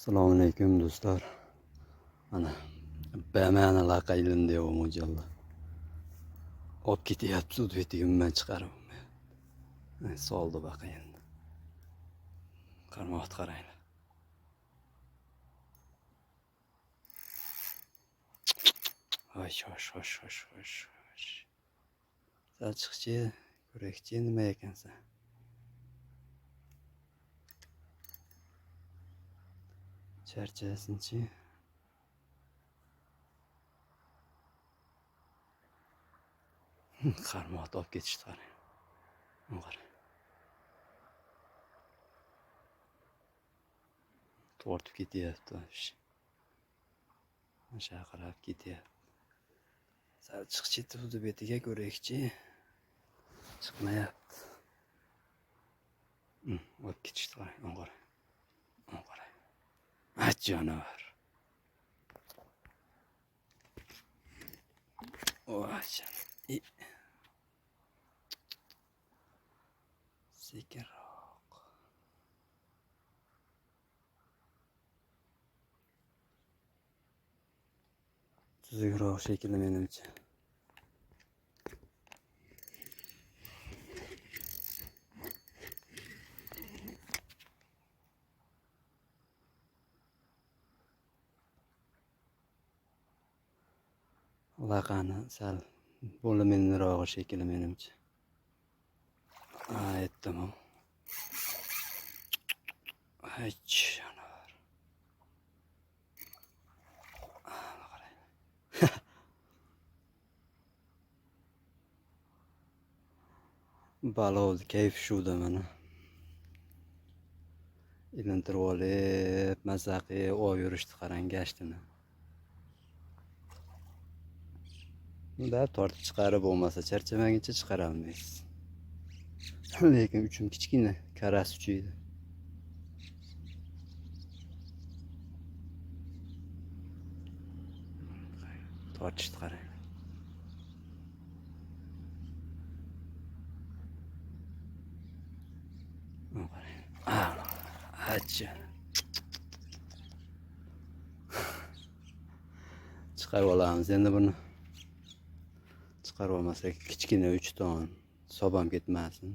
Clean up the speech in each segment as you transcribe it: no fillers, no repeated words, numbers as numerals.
Assalomu alaykum do'stlar. Mana bamani laqaylindi o mo'jalla. Olib ketyapti sud betigimdan chiqarib. Soldi baqa endi. Qarmoqni qaranglar. Hosh. Salchiqchi, ko'rakchi nima ekansan? Charchasinchi. Qarmoqni olib ketishdi qarang. Qarang. Tortib ketyapti. Chaqirib ketyapti. Salchiqchi sud betiga ko'rakchi. Chiqmayapti. Olib ketishdi qarang. Qarang. Canavar. Sekinroq. Tuzukroq shekilli menimcha. Laqani sal bo'liminrog'i shekilli menimcha. Aytdim. Canavar. Balovni kayf shuda mana. Ilintirib olib, mazaqi oy yurishdi qarang gashtini. Bunda tortib chiqarib bo'lmasa charchamaguncha chiqara olmaysiz. Lekin uchun kichkina karas uchiydi. Tortishdi qarang. Chiqarib olamiz endi buni. Chiqarib olmasak kichkina 3 ton sobam ketmasin.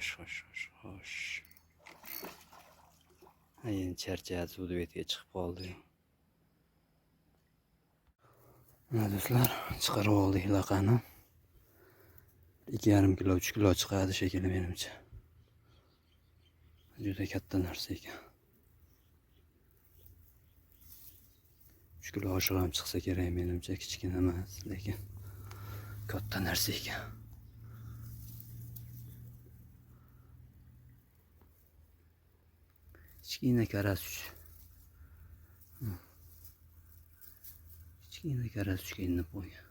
Xo'sh. Endi charchadi, sud betiga chiqib qoldi. Mana do'stlar, chiqarib oldik laqani. 2,5 kilo, 3 kilo chiqadi shekilli menimcha. Juda katta narsa ekan. 3 kilo oshiq ham chiqsa kerak menimcha, kichkina emas, lekin katta narsa ekan. Kichkina karas uch. Kichkina karas uchga inib qo'ygan.